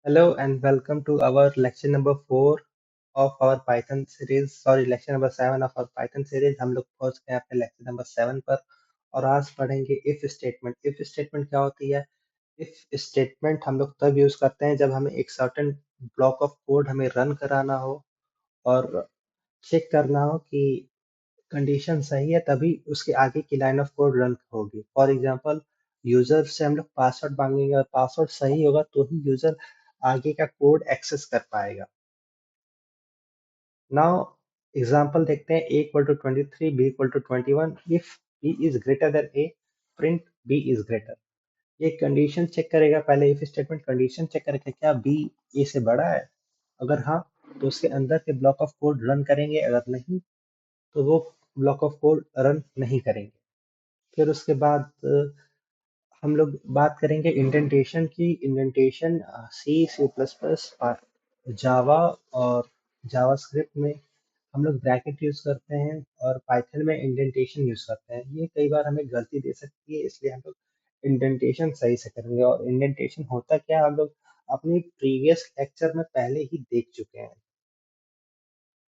Hello and welcome to our lecture number 4 of our Python series. Sorry, lecture number 7 of our Python series. हम लोग पहुंच गए अपने lecture number 7 पर और आज पढ़ेंगे if statement. If statement क्या होती है? If statement हम लोग तब यूज करते हैं जब हमें एक certain block of code हमें रन कराना हो और चेक करना हो कि कंडीशन सही है तभी उसके आगे की लाइन ऑफ कोड रन होगी। फॉर एग्जांपल यूजर से हम लोग पासवर्ड मांगेंगे और पासवर्ड सही होगा तो ही यूजर आगे का कोड एक्सेस कर पाएगा। नाउ एग्जांपल देखते हैं। a equal to 23, b equal to 21, if b is greater than a, print b is greater. ये कंडीशन चेक करेगा, पहले इफ स्टेटमेंट कंडीशन चेक करेगा क्या b a से बड़ा है। अगर हाँ तो उसके अंदर के ब्लॉक ऑफ कोड रन करेंगे, अगर नहीं तो वो ब्लॉक ऑफ कोड रन नहीं करेंगे। फिर उसके बाद हम लोग बात करेंगे इंडेंटेशन की। इंडेंटेशन सी, सी प्लस प्लस, जावा और जावास्क्रिप्ट में हम लोग ब्रैकेट यूज करते हैं और पाइथन में इंडेंटेशन यूज करते हैं। ये कई बार हमें गलती दे सकती है, इसलिए हम लोग इंडेंटेशन सही से करेंगे। और इंडेंटेशन होता क्या है हम लोग अपनी प्रीवियस लेक्चर में पहले ही देख चुके हैं।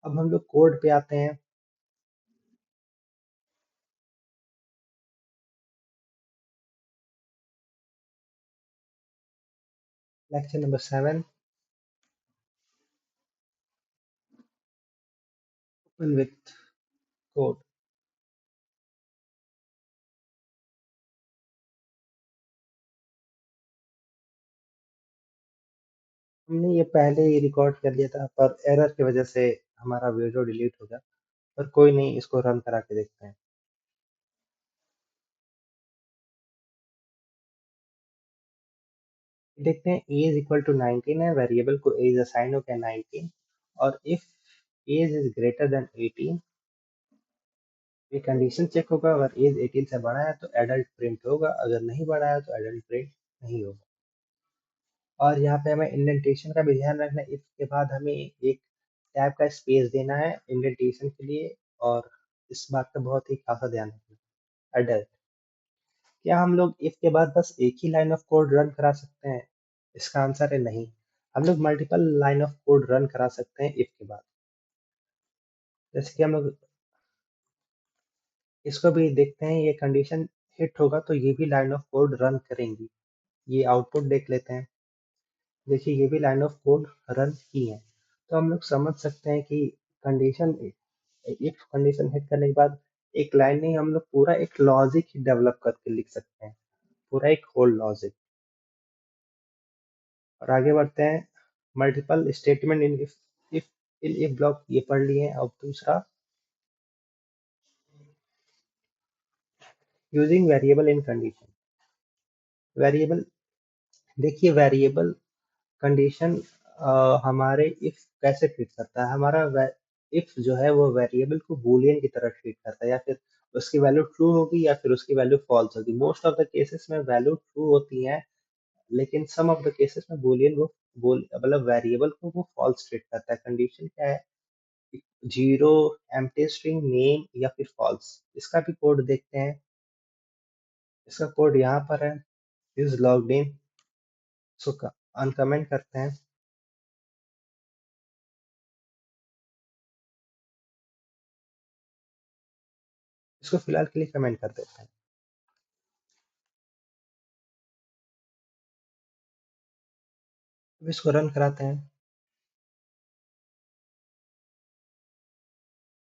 अब हम लोग कोड पे आते हैं। Lecture number 7 open with code. हमने ये पहले ही रिकॉर्ड कर लिया था पर एरर की वजह से हमारा वीडियो डिलीट हो गया। पर कोई नहीं, इसको रन करा के देखते हैं। देखते हैं a इज इक्वल टू 19 है, वेरिएबल को एज असाइन हो गया 19। और if age is greater than 18, ये कंडीशन चेक होगा। अगर एज 18 से बड़ा है तो एडल्ट प्रिंट होगा, अगर नहीं बड़ा है तो एडल्ट प्रिंट नहीं होगा। और यहाँ पे हमें इंडेंटेशन का भी ध्यान रखना है। इफ के बाद हमें एक टैब का स्पेस देना है इंडेंटेशन के लिए, और इस बात का बहुत ही खासा ध्यान रखना है। एडल्ट, क्या हम लोग इफ के बाद बस एक ही लाइन ऑफ कोड रन करा सकते हैं? इसका आंसर है नहीं। हम लोग multiple line of code run करा सकते हैं इफ के बाद। जैसे कि हम लोग इसको भी देखते हैं, ये कंडीशन हिट होगा तो ये भी लाइन ऑफ कोड रन करेंगी। ये आउटपुट देख लेते हैं। देखिए ये भी लाइन ऑफ कोड रन की है। तो हम लोग समझ सकते हैं कि कंडीशन, इफ कंडीशन हिट करने के बाद एक लाइन नहीं, हम लोग पूरा एक लॉजिक ही डेवलप करके लिख सकते हैं, पूरा एक होल लॉजिक। और आगे बढ़ते हैं। Multiple statement in if in if block ये पढ़ लिए हैं। अब दूसरा, using variable in condition. Variable, देखिए वेरिएबल कंडीशन हमारे इफ कैसे ट्रीट करता है। हमारा इफ जो है वो वेरिएबल को बूलियन की तरह ट्रीट करता है, या फिर उसकी वैल्यू ट्रू होगी या फिर उसकी वैल्यू फॉल्स होगी। मोस्ट ऑफ द केसेस में वैल्यू ट्रू होती है, लेकिन सम ऑफ द केसेस में बूलियन वो बोल मतलब वेरिएबल को वो फॉल्स ट्रीट करता है। कंडीशन क्या है? जीरो, एम्प्टी स्ट्रिंग, नेम या फिर फॉल्स। इसका भी कोड देखते हैं। इसका कोड यहाँ पर है, इज लॉग्ड इन। इसको अनकमेंट करते हैं। इसको फिलहाल के लिए कमेंट कर देते हैं। अब इसको रन कराते हैं।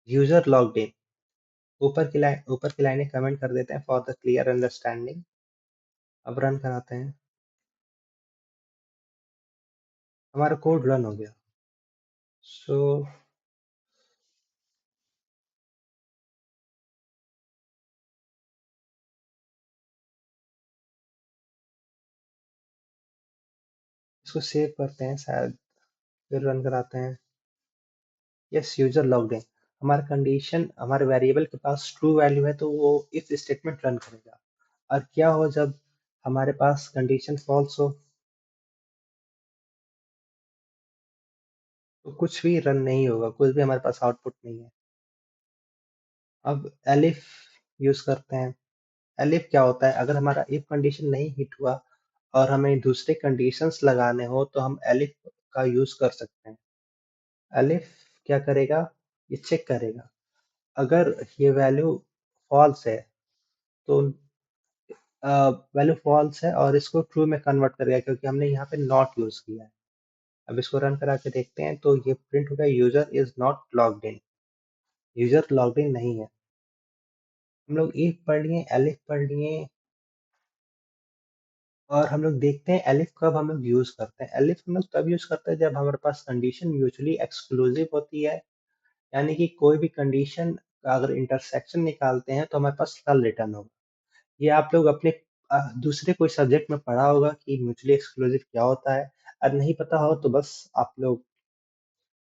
यूजर लॉग्ड इन, ऊपर की लाइनें कमेंट कर देते हैं फॉर द क्लियर अंडरस्टैंडिंग। अब रन कराते हैं। हमारा कोड रन हो गया। सो इसको सेव करते हैं शायद, फिर रन कराते हैं। Yes, user logged in. हमारा कंडीशन, हमारे वेरिएबल के पास ट्रू वैल्यू है तो वो इफ स्टेटमेंट रन करेगा। और क्या हो जब हमारे पास कंडीशन फॉल्स हो? तो कुछ भी रन नहीं होगा, कुछ भी हमारे पास आउटपुट नहीं है। अब एलिफ यूज करते हैं। एलिफ क्या होता है? अगर हमारा इफ कंडीशन नहीं हिट हुआ और हमें दूसरे कंडीशंस लगाने हो तो हम एलिफ का यूज कर सकते हैं। एलिफ क्या करेगा, ये चेक करेगा, अगर ये वैल्यू फॉल्स है तो वैल्यू फॉल्स है और इसको ट्रू में कन्वर्ट करेगा क्योंकि हमने यहाँ पे नॉट यूज किया है। अब इसको रन करा के देखते हैं तो ये प्रिंट होगा user is not logged in, user logged in नहीं है। हम लोग इफ पढ़ लिए, एलिफ पढ़ लिए, और हम लोग देखते हैं एलिफ कब हम लोग यूज करते हैं। एलिफ हम लोग तब यूज करते हैं जब हमारे पास कंडीशन म्यूचुअली एक्सक्लूसिव होती है, यानी कि कोई भी कंडीशन का अगर इंटरसेक्शन निकालते हैं तो हमारे पास नल रिटर्न होगा। ये आप लोग अपने दूसरे कोई सब्जेक्ट में पढ़ा होगा कि म्यूचुअली एक्सक्लूसिव क्या होता है। अगर नहीं पता हो तो बस आप लोग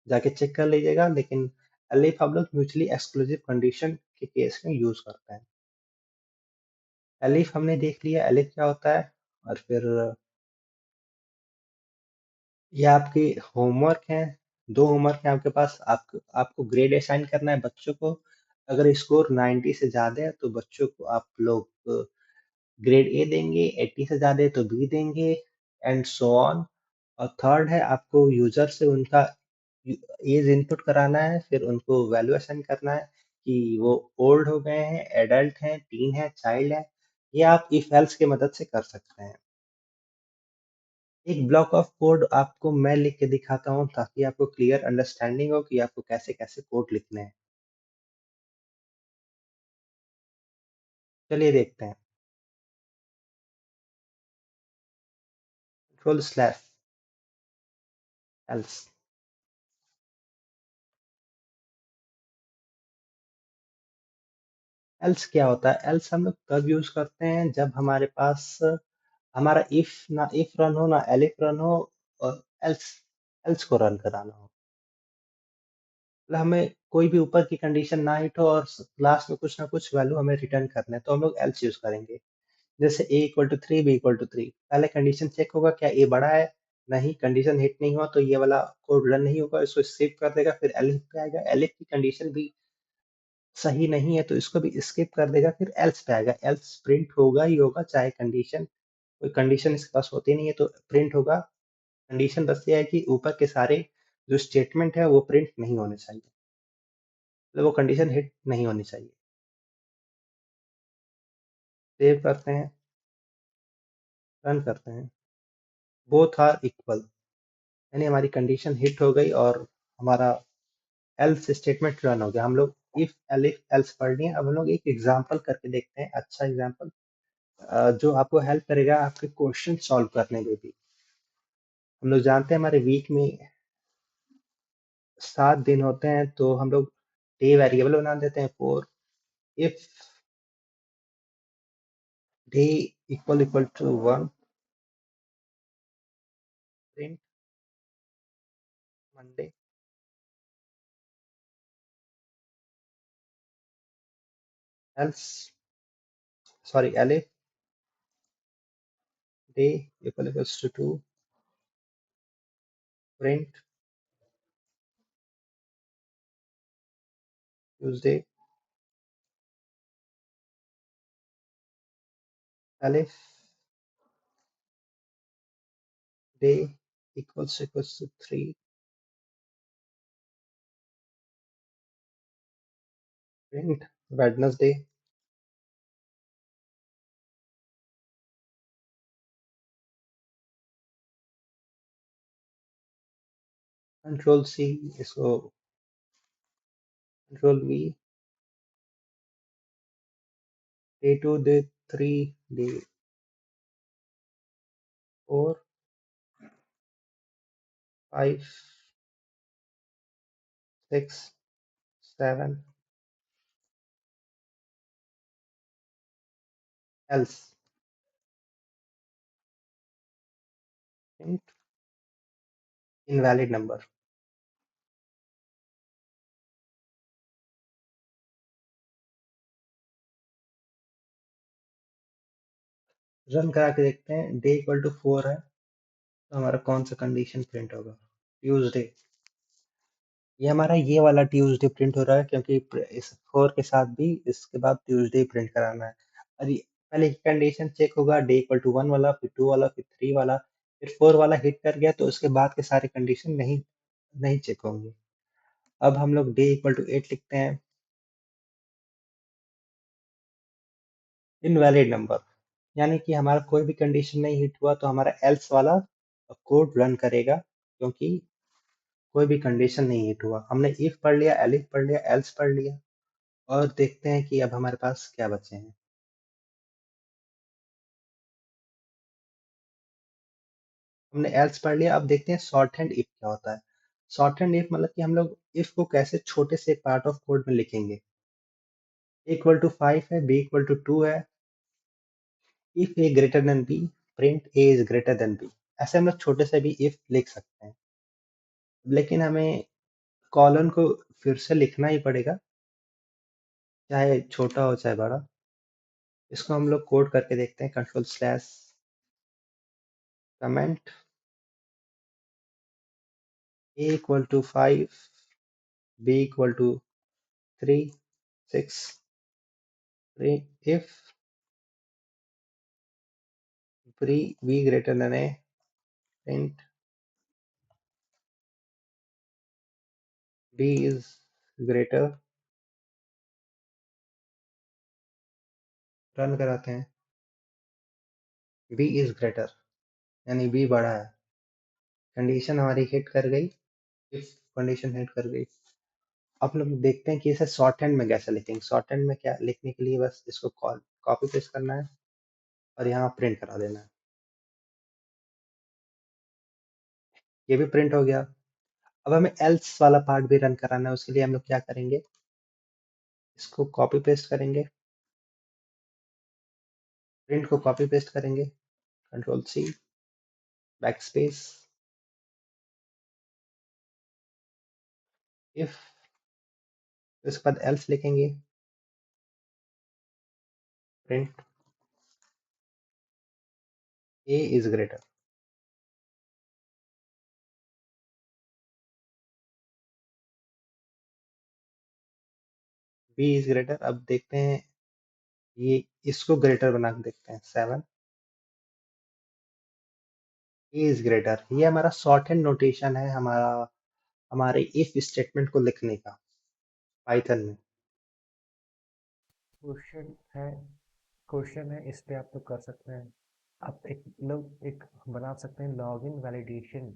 जाके चेक कर लीजिएगा, लेकिन एलिफ हम लोग म्यूचुअली एक्सक्लूसिव कंडीशन के केस में यूज करते हैं। एलिफ हमने देख लिया एलिफ क्या होता है, और फिर ये आपके होमवर्क हैं, दो होमवर्क हैं आपके पास। आपको ग्रेड असाइन करना है बच्चों को। अगर स्कोर 90 से ज्यादा है तो बच्चों को आप लोग ग्रेड ए देंगे, 80 से ज्यादा है तो बी देंगे, एंड सो ऑन। और थर्ड है आपको यूजर से उनका एज इनपुट कराना है, फिर उनको वैल्यू असाइन करना है कि वो ओल्ड हो गए हैं, एडल्ट हैं, टीन है, चाइल्ड है। ये आप इफ एल्स की मदद से कर सकते हैं। एक ब्लॉक ऑफ कोड आपको मैं लिख के दिखाता हूँ ताकि आपको क्लियर अंडरस्टैंडिंग हो कि आपको कैसे कैसे कोड लिखने हैं। चलिए देखते हैं। Control slash else. एल्स क्या होता है? एल्स हम लोग तब यूज करते हैं जब हमारे पास हमारा इफ ना इफ रन हो ना एलिफ रन हो, और एल्स एल्स को रन कराना हो। मतलब हमें कोई भी ऊपर की कंडीशन ना हिट हो और लास्ट में कुछ ना कुछ वैल्यू हमें रिटर्न करना है तो हम लोग एल्स यूज करेंगे। जैसे a equal to three, B equal to three, पहले कंडीशन चेक होगा क्या a बड़ा है। नहीं, कंडीशन हिट नहीं हुआ तो ये वाला कोड रन नहीं होगा, इसको स्किप कर देगा, फिर एलिफ पे आएगा, एलिफ की कंडीशन भी सही नहीं है तो इसको भी स्किप कर देगा, फिर एल्स पे आएगा, एल्स प्रिंट होगा ही होगा चाहे कंडीशन कोई कंडीशन इसके पास होती नहीं है तो प्रिंट होगा। कंडीशन बस ये है कि ऊपर के सारे जो स्टेटमेंट है वो प्रिंट नहीं होने चाहिए, मतलब वो कंडीशन हिट नहीं होनी चाहिए। सेव करते हैं, रन करते हैं, बोथ आर इक्वल, यानी हमारी कंडीशन हिट हो गई और हमारा एल्स स्टेटमेंट रन हो गया। हम लोग इफ एलिफ एल्स पढ़ लिए, अब हम लोग एक एग्जांपल करके देखते हैं, अच्छा एग्जांपल जो आपको हेल्प करेगा आपके क्वेश्चन सॉल्व करने में भी। हम लोग जानते हैं हमारे वीक में 7 दिन होते हैं तो हम लोग डे वेरिएबल बना देते हैं for. If day equal equal to 1, print Monday, else sorry elif day equal equals to 2, print Tuesday, elif day equals to 3, print Wednesday. Control C, इसको control V, day 2, day 3, day 4, 5, 6, 7, else print invalid number. Run करा के देखते हैं, day equal to 4 है तो हमारा कौन सा कंडीशन प्रिंट होगा? ट्यूसडे। ये हमारा ये वाला ट्यूसडे प्रिंट हो रहा है क्योंकि इस 4 के साथ भी इसके बाद ट्यूसडे प्रिंट कराना है। और पहले कंडीशन चेक होगा डे इक्वल टू 1 वाला, फिर 2 वाला, फिर 3 वाला, फिर 4 वाला हिट कर गया तो उसके बाद के सारे कंडीशन नहीं नहीं चेक होंगे। अब हम लोग डे इक्वल टू 8 लिखते हैं, इनवैलिड नंबर, यानी कि हमारा कोई भी कंडीशन नहीं हिट हुआ तो हमारा एल्स वाला कोड रन करेगा, क्योंकि कोई भी कंडीशन नहीं हिट हुआ। हमने इफ पढ़ लिया, एलिफ पढ़ लिया, एल्स पढ़ लिया, और देखते हैं कि अब हमारे पास क्या बचे हैं। हमने एल्स पढ़ लिया, अब देखते हैं शॉर्ट हैंड इफ क्या होता है। शॉर्ट हैंड इफ मतलब कि हम लोग इफ को कैसे छोटे से पार्ट ऑफ कोड में लिखेंगे। इक्वल टू 5 है, बी इक्वल टू 2 है, if A greater than B, print A is greater than B. ऐसे हम लोग छोटे से भी इफ लिख सकते हैं, लेकिन हमें कॉलन को फिर से लिखना ही पड़ेगा, चाहे छोटा हो चाहे बड़ा। इसको हम लोग कोड करके देखते हैं, control slash comment A equal to 5, B equal to 3, 6, if b greater than a, print b is greater, run कराते हैं, b is greater यानी b बड़ा है, कंडीशन हमारी हिट कर गई, इफ कंडीशन हिट कर गई। अब लोग देखते हैं कि इसे शॉर्ट हैंड में कैसे लिखेंगे। शॉर्ट हैंड में क्या लिखने के लिए बस इसको कॉपी पेस्ट करना है और यहाँ प्रिंट करा देना है। ये भी प्रिंट हो गया। अब हमें एल्स वाला पार्ट भी रन कराना है, उसके लिए हम लोग क्या करेंगे, इसको कॉपी पेस्ट करेंगे, प्रिंट को कॉपी पेस्ट करेंगे, control C, back space, if, उसके बाद एल्स लिखेंगे, print A is greater. B is greater. अब देखते हैं, ये इसको ग्रेटर बना के देखते हैं, 7, ए इज ग्रेटर। ये हमारा शॉर्ट हैंड नोटेशन है हमारा, हमारे इफ स्टेटमेंट को लिखने का पाइथन में। क्वेश्चन है क्वेश्चन है इस पे आप लोग कर सकते हैं। आप एक लोग एक बना सकते हैं लॉगिन वैलिडेशन।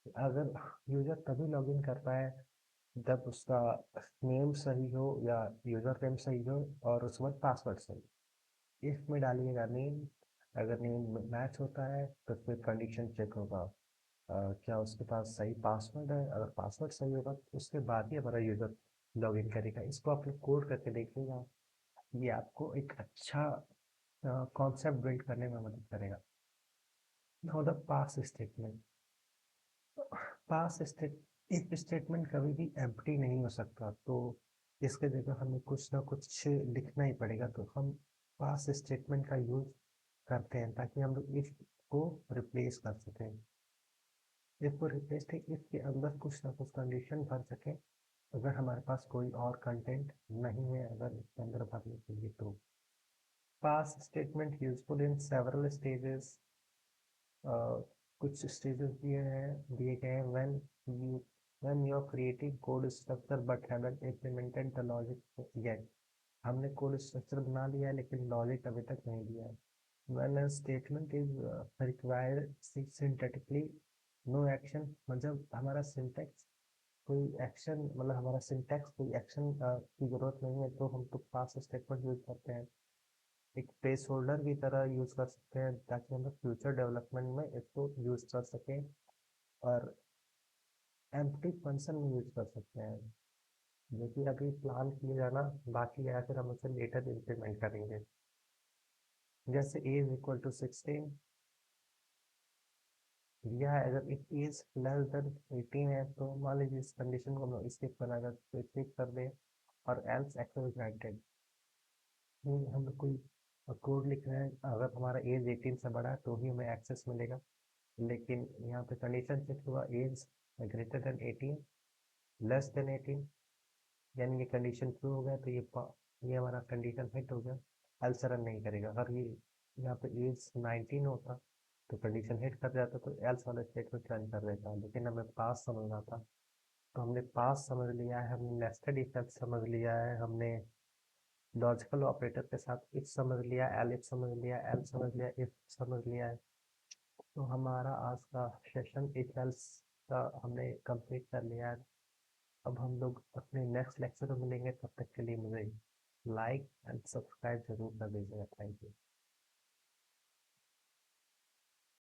अगर यूजर तभी लॉगिन करता है जब उसका नेम सही हो या यूजर नेम सही हो और उसके बाद पासवर्ड सही। इफ में डालिएगा नेम, अगर नेम मैच होता है तो फिर कंडीशन चेक होगा, क्या उसके पास सही पासवर्ड है। अगर पासवर्ड सही होगा तो उसके बाद ही हमारा यूजर लॉगिन करेगा। इसको आप लोग कोड करके देखिएगा, ये आपको एक अच्छा कॉन्सेप्ट बिल्ड करने में मदद करेगा। Now the pass statement. Pass state if statement कभी भी एम्प्टी नहीं हो सकता, तो इसके जगह हमें कुछ ना कुछ लिखना ही पड़ेगा। तो हम पास स्टेटमेंट का यूज करते हैं ताकि हम लोग इफ को रिप्लेस कर सकें। इफ को रिप्लेस थे इफ के अंदर कुछ ना कुछ कंडीशन भर सकें, अगर हमारे पास कोई और कंटेंट नहीं है अगर इसके अंदर भरने के लिए। तो pass statement useful in several stages. कुछ स्टेजेस दिए गए हैं। when you are creating code structure but haven't implemented the logic yet। हमने कोड स्ट्रक्चर बना लिया है लेकिन लॉजिक अभी तक नहीं दिया है। when a statement is required syntactically no action, मतलब हमारा सिंटैक्स कोई एक्शन, मतलब हमारा सिंटैक्स कोई एक्शन की जरूरत नहीं है तो हम तो पास स्टेटमेंट यूज करते हैं। एक प्लेस होल्डर की तरह यूज़ कर सकते हैं ताकि हम लोग फ्यूचर डेवलपमेंट में इसको यूज़ कर सकें। और एम्प्टी फंक्शन में यूज़ कर सकते हैं, जो कि अभी प्लान किए जाना बाकी है, फिर हम उसे लेटर इम्प्लीमेंट करेंगे। जैसे ए इज इक्वल टू 16 दिया है, अगर इट इज लेस देन 18 है तो मान लीजिए इस कंडीशन को हम लोग स्किप करना अगर तो स्किप कर दें, और एल्स एक्सेस ग्रांटेड। हम लोग कोई कोड लिख रहे हैं, अगर हमारा एज 18 से बड़ा है तो ही हमें एक्सेस मिलेगा। लेकिन यहाँ पे कंडीशन चेक हुआ age greater than 18, less than 18, यानी ये कंडीशन ट्रू हो गया तो ये हमारा कंडीशन हिट हो गया। एल्स रन नहीं करेगा। अगर ये यहाँ पे एज 19 होता तो कंडीशन हिट कर जाता तो एल्स वाला स्टेटमेंट रन कर देता, लेकिन हमें पास समझना था। तो हमने पास समझ लिया है, हमने नेस्टेड इफ एल्स समझ लिया है, हमने लॉजिकल ऑपरेटर के साथ इफ समझ लिया, एल इफ समझ लिया, एल समझ लिया, इफ समझ लिया है। तो हमारा आज का सेशन इफ एल्स का हमने कंप्लीट कर लिया है। अब हम लोग अपने नेक्स्ट लेक्चर में मिलेंगे, तब तक के लिए मुझे लाइक एंड सब्सक्राइब जरूर कर दीजिएगा। Thank you.